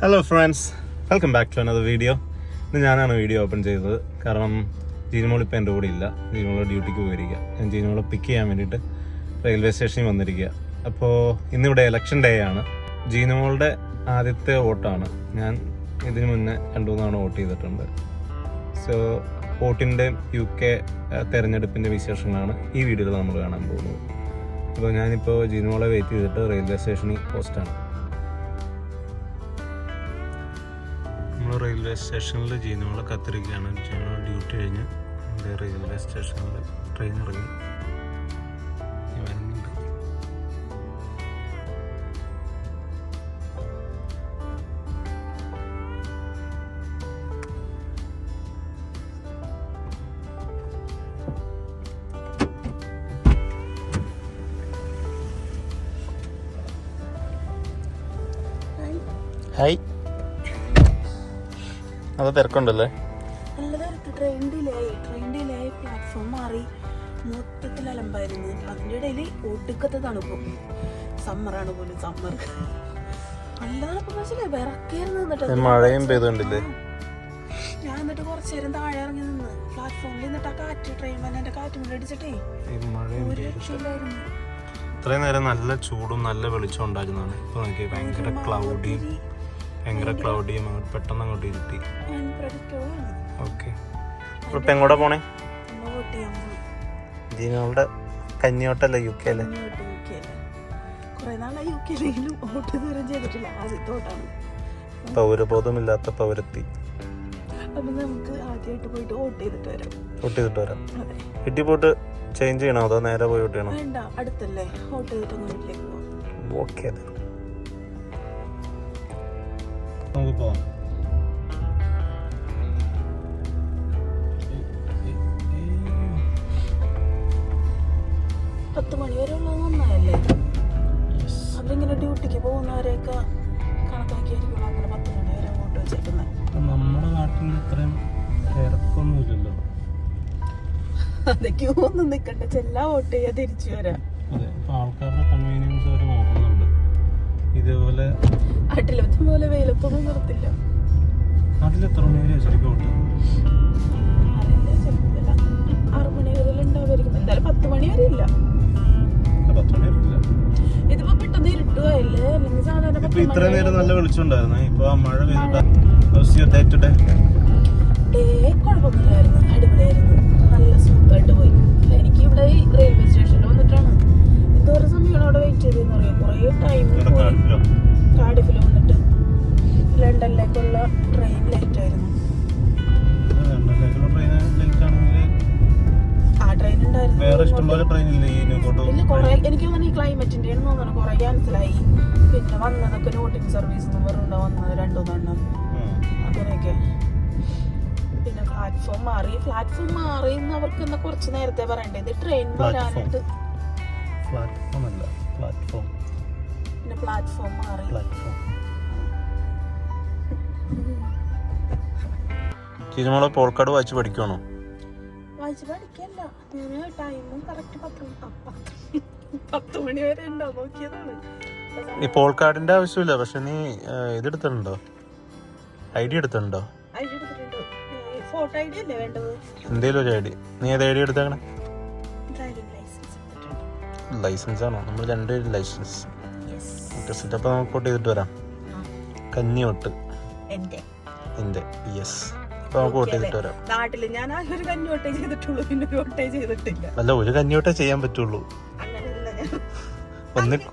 Hello friends, welcome back to another video. ഇന്ന് ഞാനാണ് video open ചെയ്തത്. കാരണം ജീനുമോൾ ഇപ്പോൾ എൻ്റെ കൂടെ ഇല്ല. ജീനുമോൾ ഡ്യൂട്ടിക്ക് പോയിരിക്കുക. ഞാൻ ജീനുമോളെ പിക്ക് ചെയ്യാൻ വേണ്ടിയിട്ട് റെയിൽവേ സ്റ്റേഷനിൽ വന്നിരിക്കുക. അപ്പോൾ ഇന്നിവിടെ ഇലക്ഷൻ ഡേ ആണ്. ജീനുമോളുടെ ആദ്യത്തെ വോട്ടാണ്. ഞാൻ ഇതിനു മുന്നേ 2-3 തവണ വോട്ട് ചെയ്തിട്ടുണ്ട്. സോ വോട്ടിൻ്റെ UK തെരഞ്ഞെടുപ്പിൻ്റെ വിശേഷങ്ങളാണ് ഈ വീഡിയോയിൽ നമ്മൾ കാണാൻ പോകുന്നത്. അപ്പോൾ ഞാനിപ്പോൾ ജീനുമോളെ വെയിറ്റ് ചെയ്തിട്ട് റെയിൽവേ സ്റ്റേഷനിൽ പോസ്റ്റാണ്. നമ്മൾ റെയിൽവേ സ്റ്റേഷനിൽ ജീനുമോളെ കാത്തിരിക്കുകയാണ്. ജീനുമോൾ ഡ്യൂട്ടി കഴിഞ്ഞ് റെയിൽവേ സ്റ്റേഷനിൽ ട്രെയിൻ ഇറങ്ങി വരുന്നുണ്ട്. ഹായ്, അത് തിരക്കുണ്ടല്ലേ? നല്ല തിരക്ക്. ട്രെയിൻ ഡിലേ ആയി പ്ലാറ്റ്ഫോം മാറി മൊത്തത്തിൽ അലമ്പായിരുന്നു. അതിൻ്റെ ഇടയിൽ ഒടുക്കത്തെ തണുപ്പും. സമ്മറാണ് പോലും, സമ്മർ നല്ല തണുപ്പ്. മനസ്സിലായി, വിറക്കായിരുന്നു. എന്നിട്ട് മഴയും പെയ്തുകൊണ്ടില്ലേ? ഞാൻ എന്നിട്ട് കുറച്ചു നേരം താഴെ ഇറങ്ങി നിന്ന് പ്ലാറ്റ്ഫോമിൽ നിന്നിട്ട് ആ കാറ്റ്, ട്രെയിൻ വന്നെ കാറ്റ് മുന്നടിച്ചിട്ടേ ഒരു രക്ഷയില്ലായിരുന്നു. ഇത്രയും നേരം നല്ല ചൂടും നല്ല വെളിച്ചം ഉണ്ടായിരുന്നതാണ്. ഇപ്പൊ നോക്കി ഭയങ്കര ക്ലൗഡിയും പെട്ടെന്ന് അങ്ങോട്ട് ഇരുട്ടി. ഓക്കെ, ഇപ്പൊ എങ്ങോട്ടാ പോണേ? ജീനുകളുടെ കഞ്ഞിയോട്ടല്ലേ UK അല്ലേ? പൗരബോധമില്ലാത്ത പൗരത്തി. വോട്ട് ചെയ്തിട്ട് വരാം. വീട്ടിൽ പോയിട്ട് ചേഞ്ച് ചെയ്യണോ അതോ നേരെ പോയി വോട്ട് ചെയ്യണോ? അടുത്തല്ലേ, വോട്ട് ചെയ്തിട്ട് വീട്ടിലേക്ക് പോകാം. ഓക്കെ, നമുക്ക് പോവാം. പത്ത് മണി വരെ ഉള്ളത് നന്നായല്ലേ? അവരിങ്ങനെ ഡ്യൂട്ടിക്ക് പോകുന്നവരെയൊക്കെ കണക്കാക്കിയായിരിക്കും അങ്ങനെ 10 മണി വരെ വോട്ട് വെച്ചിട്ടുള്ളത്. നമ്മുടെ നാട്ടിൽ ഇത്രയും തിരക്കൊന്നുമില്ലല്ലോ. അതെ, ക്യൂ ഒന്നും നിൽക്കണ്ട, ചെല്ലാ വോട്ട് ചെയ്യാൻ തിരിച്ചു വരാം. അതെ, ഇപ്പൊ ആൾക്കാരുടെ കൺവീനിയൻസ് വരെ നോക്കുന്നുണ്ട്. ഇതേപോലെ നാട്ടിലത്തെ പോലെ വെയിലത്തൊന്നും നിർത്തില്ല. നാട്ടിൽ എത്ര മണി വരെ ശരിക്കും വോട്ട്? 6 മണി വരെ ഉണ്ടാവുമായിരിക്കും. എന്തായാലും 10 മണി വരെ ഇല്ല. 10 മണി വരെ ഇല്ല. ഇതിപ്പോ പെട്ടെന്ന് ഇരുട്ടുകയല്ലേ? അല്ലെങ്കിൽ സാധാരണ ഇത്ര നേരം നല്ല വെളിച്ചമുണ്ടായിരുന്നു. ഇപ്പൊ മഴ പെയ്തിട്ട് കുഴപ്പമൊന്നുമില്ലായിരുന്നു, അടിപൊളിയായിരുന്നു. നല്ല സ്മൂത്തായിട്ട് പോയി. എനിക്ക് ഇവിടെ റെയിൽവേ സ്റ്റേഷനിൽ വന്നിട്ടാണ് എന്തോരം സമയമാണ് അവിടെ വെയിറ്റ് ചെയ്തതെന്ന് അറിയാം. കുറേ ടൈം കാർഡിഫിൽ വന്നിട്ട് ലണ്ടനിലേക്കുള്ള ട്രെയിൻ ലേറ്റ് ആയിരുന്നു. ആ ട്രെയിൻ ഉണ്ടായിരുന്നു. എനിക്ക് തോന്നുന്നു ഈ ക്ലൈമറ്റിന്റെ തോന്നുന്നു കുറെ ക്യാൻസലായി. പിന്നെ വന്നതൊക്കെ നോട്ടിംഗ് സർവീസ് പറഞ്ഞിട്ട് വന്നത് 2-3 എണ്ണം അങ്ങനെയൊക്കെ. പിന്നെ പ്ലാറ്റ്ഫോം മാറി അവർക്ക് എന്നാ കുറച്ച് നേരത്തെ പറയണ്ടേ ട്രെയിൻ വരാനായിട്ട്. പിന്നെ പ്ലാറ്റ്ഫോം മാറി. ചീരുമോളെ പോൾക്കാട് വായിച്ച് പഠിക്കണോ? വായിച്ച് പഠിക്കല്ല, ഞാൻ ടൈമും കറക്റ്റ് 10 മണി വരെ ഉണ്ടോ നോക്കിയതാണ്. ഈ പോൾക്കാർഡിന്റെ ആവശ്യമില്ല, പക്ഷെ നീ ഇതെടുത്തിട്ടുണ്ടോ? ID എടുത്തിട്ടുണ്ടോ? ID എടുത്തിട്ടുണ്ട്. ഫോട്ടോ ID അല്ലേ വേണ്ടത്? എന്തേലും ഒരു ID. നീ ഏത് ID എടുത്തേക്കണേ? ലൈസൻസ് ആണോ? നമ്മൾ 2 ലൈസൻസ്. അപ്പൊ നമുക്ക് വോട്ട് ചെയ്തിട്ട് വരാം. കഞ്ഞിയോട്ട് എന്റെ യെസ്. അപ്പൊ നമുക്ക് വോട്ട് ചെയ്തിട്ട് വരാം. നാട്ടില് ഞാൻ ആ ഒരു കഞ്ഞിയോട്ടേ ചെയ്തിട്ടുള്ളൂ, പിന്നെ ഒരു വോട്ടേ ചെയ്തിട്ടില്ല. അല്ല, ഒരു കഞ്ഞിയോട്ടേ ചെയ്യാൻ പറ്റുള്ളൂ.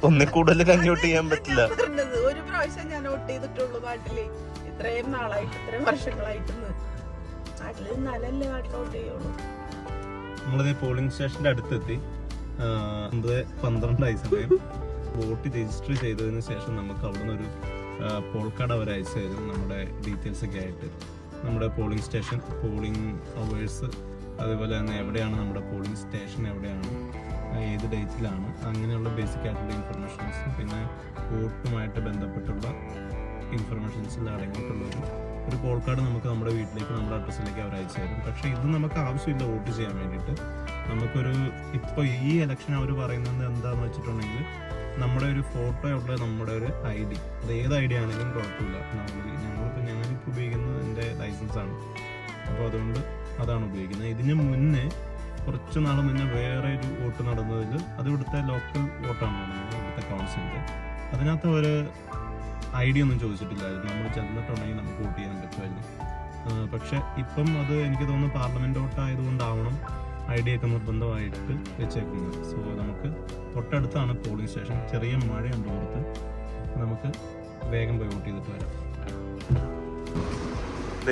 ഒന്നിൽ കൂടുതൽ കഞ്ഞിയോട്ട് ചെയ്യാൻ പറ്റില്ല. ഒരു പ്രാവശ്യം ഞാൻ വോട്ട് ചെയ്തിട്ടുള്ളൂ നാട്ടില്. ഇത്രയും നാളായിട്ട്, ഇത്രയും വർഷങ്ങളായിട്ട് നാട്ടില് നല്ലല്ലേ നാട്ടിൽ വോട്ട് ചെയ്യുള്ളൂ. നമ്മളിത് പോളിംഗ് സ്റ്റേഷന്റെ അടുത്തെത്തി. 9:12 സമയം. വോട്ട് രജിസ്റ്റർ ചെയ്തതിന് ശേഷം നമുക്ക് അവിടുന്ന് ഒരു പോൾ കാർഡ് അവർ അയച്ചു തരും, നമ്മുടെ ഡീറ്റെയിൽസ് ഒക്കെ ആയിട്ട്. നമ്മുടെ പോളിംഗ് സ്റ്റേഷൻ, പോളിംഗ് അവേഴ്സ്, അതുപോലെ തന്നെ എവിടെയാണ് നമ്മുടെ പോളിംഗ് സ്റ്റേഷൻ, എവിടെയാണ്, ഏത് ഡേറ്റിലാണ്, അങ്ങനെയുള്ള ബേസിക് ആയിട്ടുള്ള ഇൻഫർമേഷൻസ്, പിന്നെ വോട്ടുമായിട്ട് ബന്ധപ്പെട്ടുള്ള ഇൻഫർമേഷൻസിൽ അടങ്ങിയിട്ടുള്ള ഒരു പോൾ കാർഡ് നമുക്ക് നമ്മുടെ വീട്ടിലേക്ക്, നമ്മുടെ അഡ്രസ്സിലേക്ക് അവർ അയച്ചു തരും. പക്ഷേ ഇത് നമുക്ക് ആവശ്യമില്ല വോട്ട് ചെയ്യാൻ വേണ്ടിയിട്ട്. നമുക്കൊരു ഇപ്പോൾ ഈ ഇലക്ഷൻ അവർ പറയുന്നത് എന്താണെന്ന് വെച്ചിട്ടുണ്ടെങ്കിൽ നമ്മുടെ ഒരു ഫോട്ടോ ഉള്ള നമ്മുടെ ഒരു ID, അത് ഏത് ID ആണെങ്കിലും കുഴപ്പമില്ല. ഞാനിപ്പോൾ ഉപയോഗിക്കുന്നത് എൻ്റെ ലൈസൻസാണ്, അപ്പോൾ അതുകൊണ്ട് അതാണ് ഉപയോഗിക്കുന്നത്. ഇതിന് മുന്നേ കുറച്ച് നാൾ മുന്നേ വേറെ ഒരു വോട്ട് നടന്നതിൽ, അത് ഇവിടുത്തെ ലോക്കൽ വോട്ടാണ്, ഇവിടുത്തെ കൗൺസിലിൻ്റെ. അതിനകത്ത് ഒരു ID ഒന്നും ചോദിച്ചിട്ടില്ലായിരുന്നു. നമ്മൾ ചെന്നിട്ടുണ്ടെങ്കിൽ നമുക്ക് വോട്ട് ചെയ്യാൻ പറ്റുമായിരുന്നു. പക്ഷെ ഇപ്പം അത് എനിക്ക് തോന്നുന്നു പാർലമെൻറ്റ് വോട്ടായതുകൊണ്ടാവണം ID ഒക്കെ നിർബന്ധമായിട്ട് വെച്ചേക്കുന്നത്. സോ നമുക്ക് തൊട്ടടുത്താണ് പോളിംഗ് സ്റ്റേഷൻ. ചെറിയ മഴയുണ്ട് പുറത്ത്, നമുക്ക് വേഗം പോയി വോട്ട് ചെയ്തിട്ട് വരാം.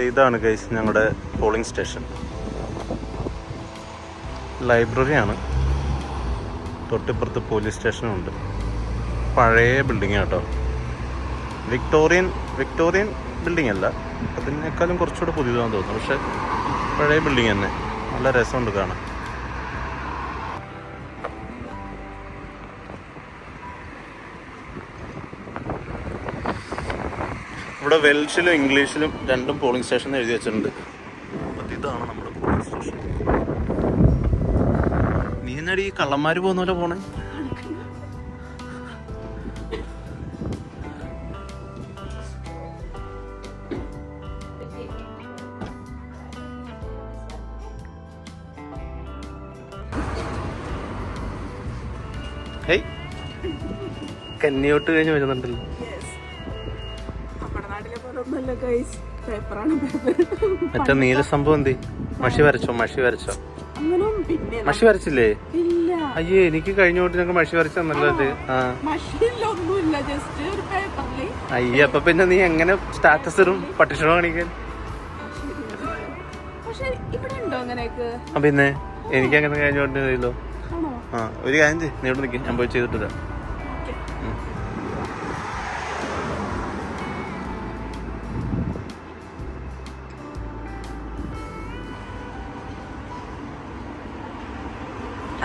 ഇതാണ് ഗൈസ് ഞങ്ങളുടെ പോളിംഗ് സ്റ്റേഷൻ. ലൈബ്രറിയാണ്, തൊട്ടിപ്പുറത്ത് പോലീസ് സ്റ്റേഷനുണ്ട്. പഴയ ബിൽഡിംഗ് കേട്ടോ, വിക്ടോറിയൻ ബിൽഡിംഗ് അല്ല, അതിനേക്കാളും കുറച്ചുകൂടെ പുതിയതാണെന്ന് തോന്നുന്നു. പക്ഷെ പഴയ ബിൽഡിംഗ് തന്നെ, നല്ല രസമുണ്ട് കാണാൻ. ഇവിടെ വെൽഷിലും ഇംഗ്ലീഷിലും രണ്ടും പോളിംഗ് സ്റ്റേഷൻ എഴുതി വെച്ചിട്ടുണ്ട്. അപ്പം ഇതാണ് നമ്മുടെ പോളിംഗ് സ്റ്റേഷൻ. നീ എന്നാടി ഈ കള്ളന്മാർ പോകുന്ന പോലെ പോണേ? ഹേയ്, കന്നിയോട്ട് കഴിഞ്ഞ് വരുന്നുണ്ടല്ലോ. മറ്റേ നീല സംഭവം എന്തി? മഷി വരച്ചോ? മഷി വരച്ചില്ലേ? അയ്യേ, എനിക്ക് കഴിഞ്ഞ തൊട്ട് ഞങ്ങൾക്ക് മഷി വരച്ച നല്ലത്. അയ്യേ, അപ്പൊ പിന്നെ നീ എങ്ങനെ സ്റ്റാറ്റസ് ഇടും പട്ടിഷണോ കാണിക്കാൻ? പിന്നെ എനിക്ക് അങ്ങനെ കഴിഞ്ഞ തൊട്ട് ചെയ്തല്ലോ. ഒരു കാര്യം ചെയ്യ്, നീ ഇവിടെ നിൽക്കും, ഞാൻ പോയി ചെയ്തിട്ടില്ല.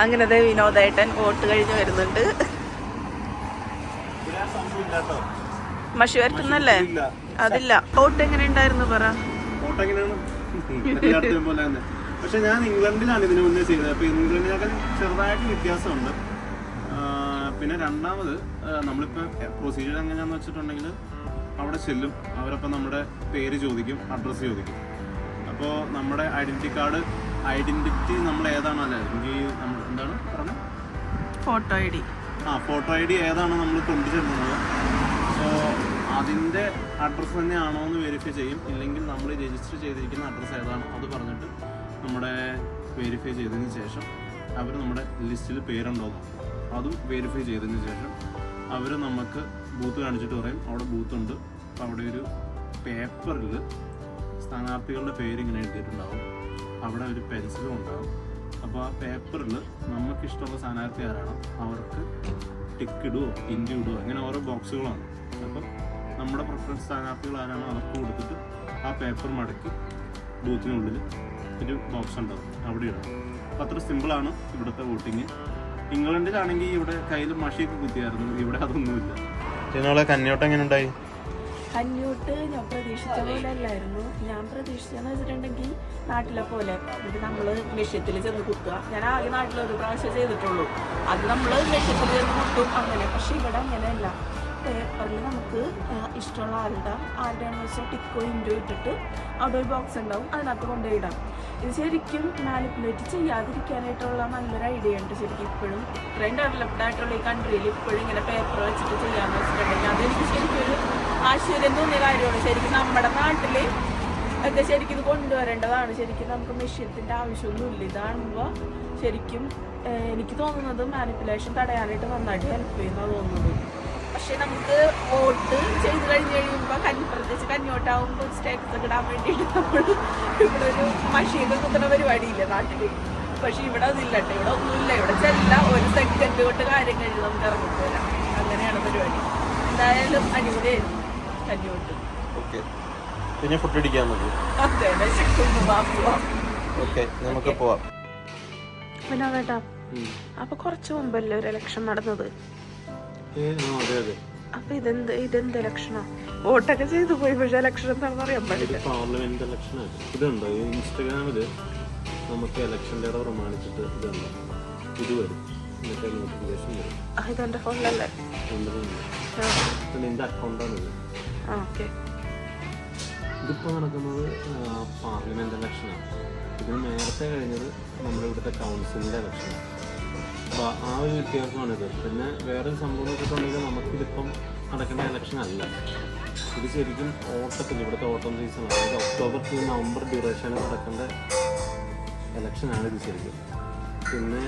അങ്ങനെ വിനോദേട്ടൻ വോട്ട് കഴിഞ്ഞ് വരുന്നുണ്ട്. മഷി വരട്ടുന്നല്ലേ? അതില്ല. വോട്ട് എങ്ങനെ ഉണ്ടായിരുന്നു പറ. പക്ഷെ ഞാൻ ഇംഗ്ലണ്ടിലാണ് ഇതിനു മുന്നേ ചെയ്തത്. അപ്പൊ ഇംഗ്ലണ്ടിനൊക്കെ ചെറുതായിട്ട് വ്യത്യാസമുണ്ട്. പിന്നെ രണ്ടാമത് നമ്മളിപ്പോൾ പ്രൊസീജിയർ എങ്ങനെയാന്ന് വെച്ചിട്ടുണ്ടെങ്കിൽ അവിടെ ചെല്ലും, അവരപ്പം നമ്മുടെ പേര് ചോദിക്കും, അഡ്രസ്സ് ചോദിക്കും. അപ്പോൾ നമ്മുടെ ഐഡന്റിറ്റി നമ്മൾ ഏതാണോ, അല്ലെ നമ്മൾ എന്താണ് പറഞ്ഞത്, ഫോട്ടോ ID ഏതാണോ നമ്മൾ കൊണ്ടുചെല്ലുന്നത്, സോ അതിൻ്റെ അഡ്രസ്സ് തന്നെയാണോ എന്ന് വെരിഫൈ ചെയ്യും. ഇല്ലെങ്കിൽ നമ്മൾ രജിസ്റ്റർ ചെയ്തിരിക്കുന്ന അഡ്രസ്സ് ഏതാണോ അത് പറഞ്ഞിട്ട് നമ്മുടെ വെരിഫൈ ചെയ്തതിന് ശേഷം അവർ നമ്മുടെ ലിസ്റ്റിൽ പേരുണ്ടോ അതും വെരിഫൈ ചെയ്തതിന് ശേഷം അവർ നമുക്ക് ബൂത്ത് കാണിച്ചിട്ട് പറയും അവിടെ ബൂത്തുണ്ട്. അപ്പോൾ അവിടെ ഒരു പേപ്പറിൽ സ്ഥാനാർത്ഥികളുടെ പേര് ഇങ്ങനെ എഴുതിയിട്ടുണ്ടാവും, അവിടെ ഒരു പെൻസിലും ഉണ്ടാവും. അപ്പോൾ ആ പേപ്പറിൽ നമുക്കിഷ്ടമുള്ള സ്ഥാനാർത്ഥി ആരാണോ അവർക്ക് ടിക്ക് ഇടുവോ ഇൻഡി ഇടുവോ അങ്ങനെ ഓരോ ബോക്സുകളാണ്. അപ്പം നമ്മുടെ പ്രിഫറൻസ് സ്ഥാനാർത്ഥികൾ ആരാണോ അവർക്ക് കൊടുത്തിട്ട് ആ പേപ്പർ മടക്കി ബൂത്തിനുള്ളിൽ ഒരു ബോക്സ് ഉണ്ടാവും, അവിടെ ഇടാം. അപ്പം അത്ര സിമ്പിളാണ് ഇവിടുത്തെ വോട്ടിങ്. ഇംഗ്ലണ്ടിലാണെങ്കിൽ ഇവിടെ കയ്യിൽ മഷിയൊക്കെ കുത്തിയായിരുന്നു, ഇവിടെ അതൊന്നുമില്ല. ഇതിനുള്ള കന്യോട്ട് എങ്ങനെ ഉണ്ടായി? കന്യൂട്ട് ഞാൻ പ്രതീക്ഷിച്ച പോലെ അല്ലായിരുന്നു. ഞാൻ പ്രതീക്ഷിച്ചെന്ന് വെച്ചിട്ടുണ്ടെങ്കിൽ നാട്ടിലെ പോലെ ഇത് നമ്മൾ മെഷ്യത്തിൽ ചെന്ന് കുത്തുക. ഞാൻ ആകെ നാട്ടിൽ ഒരു പ്രാവശ്യം ചെയ്തിട്ടുള്ളൂ, അത് നമ്മൾ മെഷ്യത്തിൽ ചെന്ന് കുത്തും അങ്ങനെ. പക്ഷെ ഇവിടെ അങ്ങനെയല്ല. പേപ്പറിൽ നമുക്ക് ഇഷ്ടമുള്ള ആരുടെയാണെന്ന് വെച്ചാൽ ടിക്കോ ഇൻഡോ ഇട്ടിട്ട് അവിടെ ഒരു ബോക്സ് ഉണ്ടാവും, അതിനകത്ത് കൊണ്ടുപോയിടാം. ഇത് ശരിക്കും മാനിപ്പുലേറ്റ് ചെയ്യാതിരിക്കാനായിട്ടുള്ള നല്ലൊരു ഐഡിയ ഉണ്ട്. ശരിക്കും ഇപ്പോഴും ഇത്രയും ഡെവലപ്ഡ് ആയിട്ടുള്ള ഈ കൺട്രിയിൽ ഇപ്പോഴും ഇങ്ങനെ പേപ്പർ വെച്ചിട്ട് ചെയ്യാന്ന് വെച്ചിട്ടുണ്ടെങ്കിൽ അതെനിക്ക് ശരിക്കും ഒരു ആശ്ചര്യം തോന്നിയ കാര്യമാണ്. ശരിക്കും നമ്മുടെ നാട്ടിൽ ഒക്കെ ശരിക്കും ഇത് കൊണ്ടുവരേണ്ടതാണ്. ശരിക്കും നമുക്ക് മെഷീനത്തിൻ്റെ ആവശ്യമൊന്നുമില്ല. ഇതാകുമ്പോൾ ശരിക്കും എനിക്ക് തോന്നുന്നത് മാനിപ്പുലേഷൻ തടയാനായിട്ട് നന്നായിട്ട് ഹെൽപ്പ് ചെയ്യുന്നതാണ് തോന്നുന്നത്. പക്ഷെ നമുക്ക് വോട്ട് ചെയ്ത് കഴിഞ്ഞ് കഴിയുമ്പോൾ പ്രത്യേകിച്ച് കന്യോട്ടാവുമ്പോൾ സ്റ്റേറ്റസ് ഒക്കെ ഇടാൻ വേണ്ടിയിട്ട് നമ്മൾ ഇവിടെ ഒരു മഷീൻ കുത്തുന്ന പരിപാടിയില്ല നാട്ടിൽ. പക്ഷെ ഇവിടെ അതില്ല കേട്ടോ, ഇവിടെ ഒന്നുമില്ല. ഇവിടെ ചെല്ല ഒരു സെക്കൻഡ് തൊട്ട് കാര്യം കഴിഞ്ഞ് നമുക്ക് ഇറങ്ങിപ്പോരാം. അങ്ങനെയാണ് പരിപാടി. എന്തായാലും അടിപൊളിയായിരുന്നു കന്യോട്ട്. പിന്നെ ഫുഡ് അടിക്കാൻ മതി. അതെ, നമുക്ക് പോവാം. പിന്നെ കേട്ടാ, അപ്പൊ കുറച്ച് മുമ്പല്ലേ ഒരു ഇലക്ഷൻ നടന്നത്? അപ്പൊ ഇതെന്ത് ഇലക്ഷനാ? വോട്ടൊക്കെ ചെയ്തു പോയി, പക്ഷെ ഇലക്ഷൻ എന്താണെന്ന് അറിയാൻ പാടില്ല. പാർലമെന്റ് ഇലക്ഷൻ ഇതുണ്ടോ ഇൻസ്റ്റഗ്രാമില്? നമുക്ക് ഇലക്ഷൻ്റെ പ്രമാണിച്ചിട്ട് ഇതുണ്ടോ, ഇത് വരും. എന്നിട്ട് നോട്ടിഫിക്കേഷൻ വരും. ഇതെന്റെ ഫോണിലല്ലേ? നിന്റെ അക്കൗണ്ടാണിത്. ഇതിപ്പോൾ നടക്കുന്നത് പാർലമെന്റ് ഇലക്ഷനാണ്. ഇതിന് നേരത്തെ കഴിഞ്ഞത് നമ്മുടെ ഇവിടുത്തെ കൗൺസിലിൻ്റെ ഇലക്ഷനാണ്. അപ്പോൾ ആ ഒരു വ്യത്യാസമാണിത്. പിന്നെ വേറൊരു സംഭവം വെച്ചിട്ടുണ്ടെങ്കിൽ നമുക്കിതിപ്പം നടക്കേണ്ട ഇലക്ഷൻ അല്ല. ഇത് ശരിക്കും ഓട്ടത്തിൽ ഇവിടുത്തെ ഓട്ടം സീസണാണ്. അതായത് ഒക്ടോബർ ടു നവംബർ ഡ്യൂറേഷനിൽ നടക്കേണ്ട ഇലക്ഷനാണ് ഇത് ശരിക്കും. പിന്നെ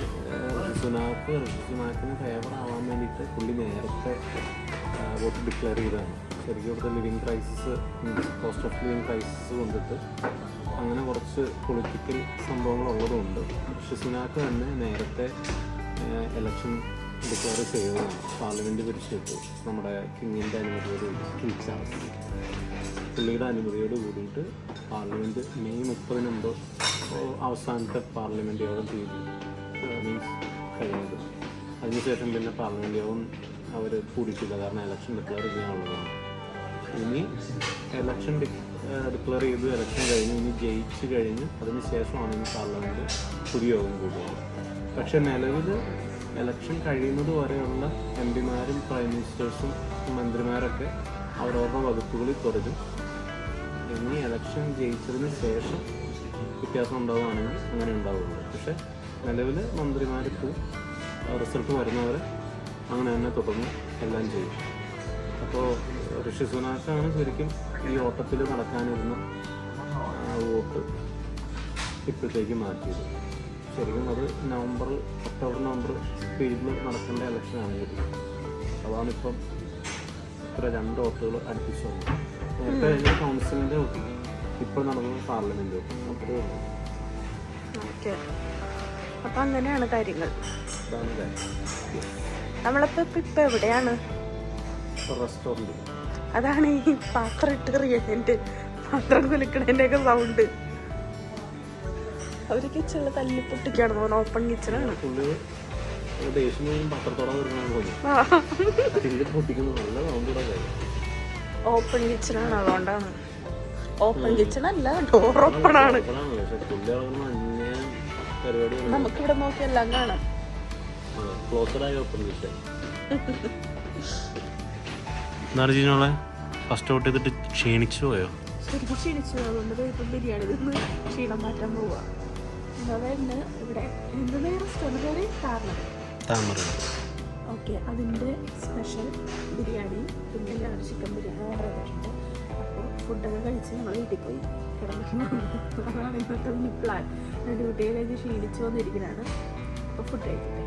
ഋഷിസുനാക്കിന് ഫേവർ ആവാൻ വേണ്ടിയിട്ട് പുള്ളി നേരത്തെ വോട്ട് ഡിക്ലെയർ ചെയ്തതാണ്. ശരിക്കും ഇവിടുത്തെ living crisis, cost of living crisis കൊണ്ടിട്ട് അങ്ങനെ കുറച്ച് പൊളിറ്റിക്കൽ സംഭവങ്ങളുള്ളതുകൊണ്ട് ഋഷിസുനാക്ക് തന്നെ നേരത്തെ ഇലക്ഷൻ ഡിക്ലെയർ ചെയ്തതാണ്. പാർലമെൻറ്റ് പിരിച്ചിട്ടു നമ്മുടെ കിങ്ങിൻ്റെ അനുമതിയോട് കിങ് ചാൾസ് പുള്ളിയുടെ അനുമതിയോട് കൂടിയിട്ട് പാർലമെൻറ്റ് മെയ് 30 അവസാനത്തെ പാർലമെൻറ്റ് യോഗം മീൻസ് കഴിഞ്ഞത്. അതിനുശേഷം പിന്നെ പാർലമെൻറ്റ് യോഗം അവർ കൂടിയിട്ടില്ല, കാരണം ഇലക്ഷൻ ഡിക്ലെയർ ചെയ്യാനുള്ളതാണ്. ഇനി ഇലക്ഷൻ ഡിക്ലെയർ ചെയ്ത് ഇലക്ഷൻ കഴിഞ്ഞ് ഇനി ജയിച്ച് കഴിഞ്ഞ് അതിന് ശേഷമാണ് ഇനി പാർലമെൻറ്റ് പുതിയ യോഗം കൂടുന്നത്. പക്ഷേ നിലവിൽ ഇലക്ഷൻ കഴിയുന്നത് വരെയുള്ള എം പിമാരും പ്രൈം മിനിസ്റ്റേഴ്സും മന്ത്രിമാരൊക്കെ അവരവരുടെ വകുപ്പുകളിൽ തുടരും. ഇനി ഇലക്ഷൻ ജയിച്ചതിന് ശേഷം വ്യത്യാസം ഉണ്ടാവുകയാണെങ്കിൽ അങ്ങനെ ഉണ്ടാവുള്ളൂ. പക്ഷേ നിലവിൽ മന്ത്രിമാർക്ക് റിസൾട്ട് വരുന്നവരെ അങ്ങനെ തന്നെ തുടർന്ന് എല്ലാം ചെയ്യും. അപ്പോൾ ഋഷി സുനാക്കാണ് ശരിക്കും ഈ ഓട്ടത്തിൽ നടക്കാനിരുന്ന വോട്ട് ഇപ്പോഴത്തേക്ക് മാറ്റിയത്. ശരിക്കും അത് ഒക്ടോബർ നവംബർ പീരീഡിൽ നടക്കേണ്ട ഇലക്ഷനാണ് ശരിക്കും. അതാണിപ്പം ഇത്ര 2 വോട്ടുകൾ അടുപ്പിച്ചു വന്നത്. നേരത്തെ കഴിഞ്ഞ കൗൺസിലിൻ്റെ വോട്ട്, ഇപ്പോൾ നടന്നത് പാർലമെൻറ്റ് വോട്ട്. അപ്പോൾ അപ്പം അങ്ങനെയാണ് കാര്യങ്ങൾ. ഇതാണ് കാര്യം. നമ്മളിപ്പോൾ എവിടെയാണ്? റെസ്റ്റോറൻറ്റ്. അതാണ് ഈ പാത്രം ഇട്ട് എറിയുന്നതിൻ്റെ, പാത്രം കുലുക്കണതിൻ്റെ ഒക്കെ സൗണ്ട്. അവർ കിച്ചണിൽ തല്ലി പൊട്ടിക്കാണ് തോന്നുന്നു. ഓപ്പൺ കിച്ചണാണ്. ഓപ്പൺ കിച്ചണാണ്, അതുകൊണ്ടാണ്. ഓപ്പൺ കിച്ചൺ അല്ല, ഡോർ ഓപ്പൺ ആണ്. നമുക്കിവിടെ നോക്കി എല്ലാം കാണാം. ഫസ്റ്റ് ഔട്ട് ചെയ്തിട്ട് ക്ഷീണിച്ചു പോയോ? ശരിക്കും ക്ഷീണിച്ചു. അതുകൊണ്ട് ഇപ്പം ബിരിയാണി നിന്ന് ക്ഷീണം മാറ്റാൻ പോവാ. അതുകൊണ്ട് ഇവിടെ എന്തെങ്കിലും റെസ്റ്റോറൻറ്റ് താമര. ഓക്കെ, അതിൻ്റെ സ്പെഷ്യൽ ബിരിയാണി പിന്നെ എല്ലാവരും ചിക്കൻ ബിരിയാണി ഓർഡർ ചെയ്തിട്ടുണ്ട്. അപ്പോൾ ഫുഡൊക്കെ കഴിച്ച് ഞങ്ങൾ വീട്ടിൽ പോയി കിടന്നു. അതാണ് ഇന്നത്തെ പ്ലാൻ. ഡ്യൂട്ടി കഴിഞ്ഞ് ക്ഷീണിച്ച് വന്നിരിക്കുന്നതാണ്. അപ്പോൾ ഫുഡ് കഴിക്കും.